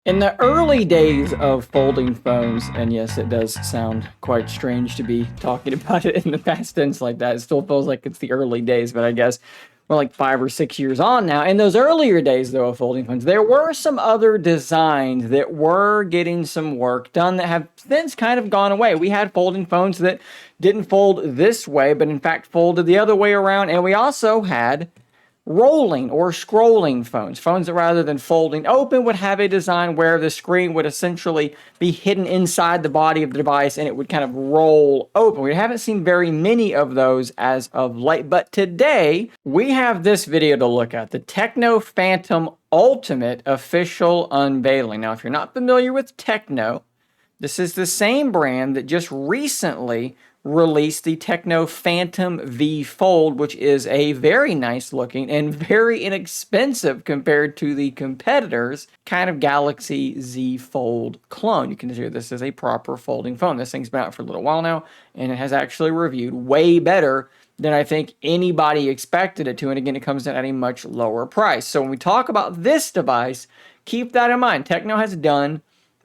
In the early days of folding phones, and yes, it does sound quite strange to be talking about it in the past tense like that. It still feels like it's the early days, but I guess we're like 5 or 6 years on now. In those earlier days, though, of folding phones, there were some other designs that were getting some work done that have since kind of gone away. We had folding phones that didn't fold this way, but in fact folded the other way around, and we also had rolling or scrolling phones that rather than folding open would have a design where the screen would essentially be hidden inside the body of the device and it would kind of roll open. We haven't seen very many of those as of late, but today we have this video to look at, the Tecno Phantom Ultimate official unveiling. Now, if you're not familiar with Tecno, this is the same brand that just recently released the Tecno Phantom V Fold, which is a very nice looking and very inexpensive compared to the competitors kind of Galaxy Z Fold clone. You consider this as a proper folding phone. This thing's been out for a little while now, and it has actually reviewed way better than I think anybody expected it to. And again, it comes in at a much lower price. So when we talk about this device, keep that in mind. Tecno has done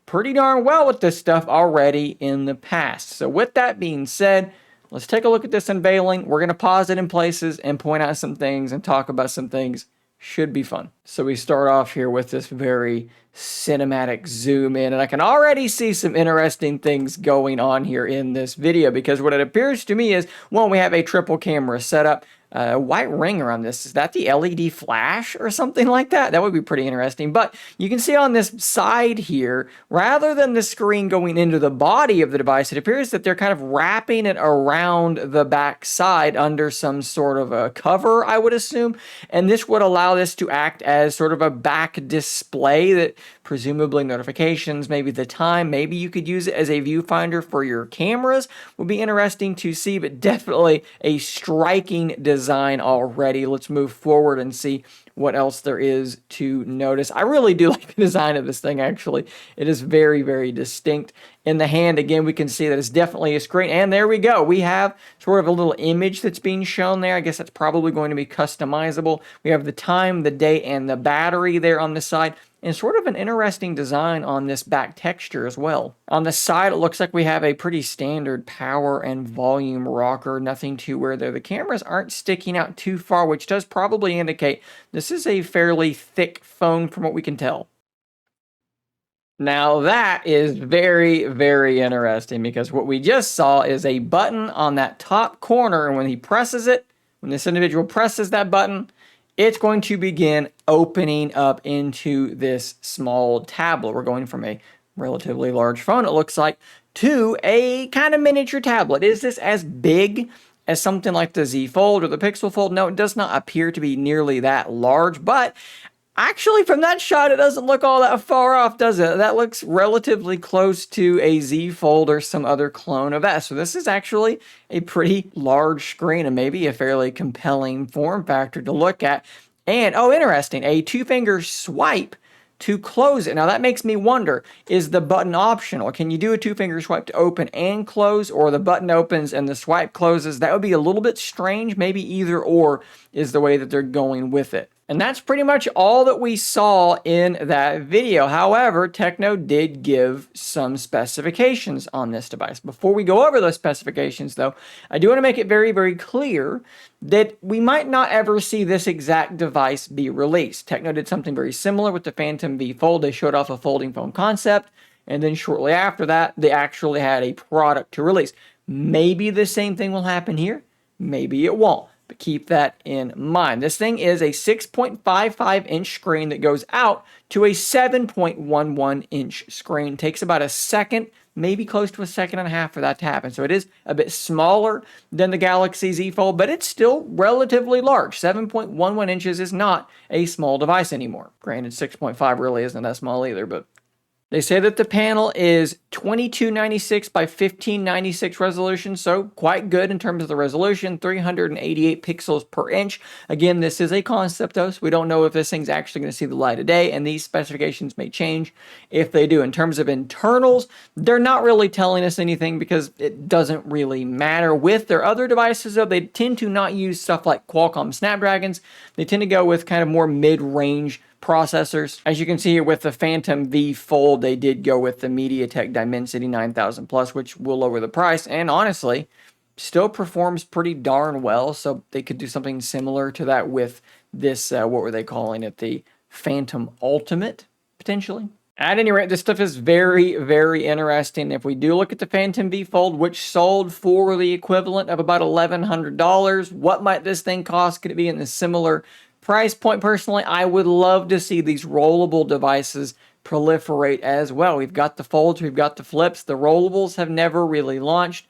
pretty darn well with this stuff already in the past. So with that being said, let's take a look at this unveiling. We're going to pause it in places and point out some things and talk about some things. Should be fun. So we start off here with this very cinematic zoom in, and I can already see some interesting things going on here in this video, because what it appears to me is, one, we have a triple camera setup. A white ring around this. Is that the LED flash or something like that? That would be pretty interesting. But you can see on this side here, rather than the screen going into the body of the device, it appears that they're kind of wrapping it around the back side under some sort of a cover, I would assume. And this would allow this to act as sort of a back display that presumably notifications, maybe the time, maybe you could use it as a viewfinder for your cameras. Would be interesting to see, but definitely a striking design already. Let's move forward and see what else there is to notice. I really do like the design of this thing, actually. It is very, very distinct. In the hand, again, we can see that it's definitely a screen. And there we go. We have sort of a little image that's being shown there. I guess that's probably going to be customizable. We have the time, the date, and the battery there on the side. And sort of an interesting design on this back texture as well. On the side, it looks like we have a pretty standard power and volume rocker. Nothing too weird there. The cameras aren't sticking out too far, which does probably indicate this is a fairly thick phone from what we can tell. Now that is very, very interesting, because what we just saw is a button on that top corner, and when he presses it, when this individual presses that button, it's going to begin opening up into this small tablet. We're going from a relatively large phone, it looks like, to a kind of miniature tablet. Is this as big as something like the Z Fold or the Pixel Fold? No, it does not appear to be nearly that large, but actually, from that shot, it doesn't look all that far off, does it? That looks relatively close to a Z Fold or some other clone of that. So this is actually a pretty large screen and maybe a fairly compelling form factor to look at. And, oh, interesting, a two-finger swipe to close it. Now, that makes me wonder, is the button optional? Can you do a two-finger swipe to open and close, or the button opens and the swipe closes? That would be a little bit strange. Maybe either or is the way that they're going with it. And that's pretty much all that we saw in that video. However, Tecno did give some specifications on this device. Before we go over those specifications, though, I do want to make it very, very clear that we might not ever see this exact device be released. Tecno did something very similar with the Phantom V Fold. They showed off a folding phone concept, and then shortly after that, they actually had a product to release. Maybe the same thing will happen here. Maybe it won't. But keep that in mind. This thing is a 6.55-inch screen that goes out to a 7.11-inch screen. It takes about a second, maybe close to a second and a half for that to happen. So it is a bit smaller than the Galaxy Z Fold, but it's still relatively large. 7.11 inches is not a small device anymore. Granted, 6.5 really isn't that small either, but they say that the panel is 2296 by 1596 resolution, so quite good in terms of the resolution, 388 pixels per inch. Again, this is a concept though, so we don't know if this thing's actually going to see the light of day, and these specifications may change if they do. In terms of internals, they're not really telling us anything because it doesn't really matter. With their other devices though, they tend to not use stuff like Qualcomm Snapdragons. They tend to go with kind of more mid-range processors. As you can see here with the Phantom V Fold, they did go with the MediaTek Dimensity 9000 Plus, which will lower the price, and honestly, still performs pretty darn well, so they could do something similar to that with this, what were they calling it, the Phantom Ultimate, potentially. At any rate, this stuff is very, very interesting. If we do look at the Phantom V Fold, which sold for the equivalent of about $1,100, what might this thing cost? Could it be in a similar price point? Personally, I would love to see these rollable devices proliferate as well. We've got the folds, we've got the flips. The rollables have never really launched.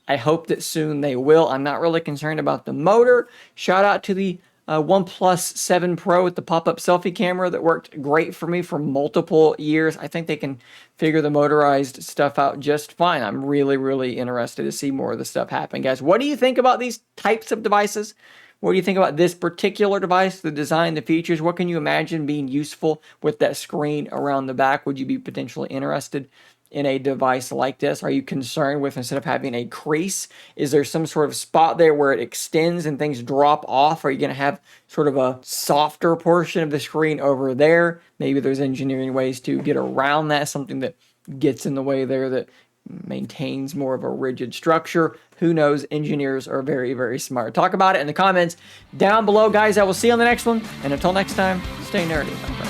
I hope that soon they will. I'm not really concerned about the motor. Shout out to the OnePlus 7 Pro with the pop-up selfie camera that worked great for me for multiple years. I think they can figure the motorized stuff out just fine. I'm really, really interested to see more of the stuff happen. Guys, what do you think about these types of devices? What do you think about this particular device, the design, the features? What can you imagine being useful with that screen around the back? Would you be potentially interested in a device like this? Are you concerned with, instead of having a crease, is there some sort of spot there where it extends and things drop off? Are you going to have sort of a softer portion of the screen over there? Maybe there's engineering ways to get around that, something that gets in the way there that maintains more of a rigid structure. Who knows? Engineers are very, very smart. Talk about it in the comments down below, guys. I will see you on the next one. And until next time, stay nerdy, my friends.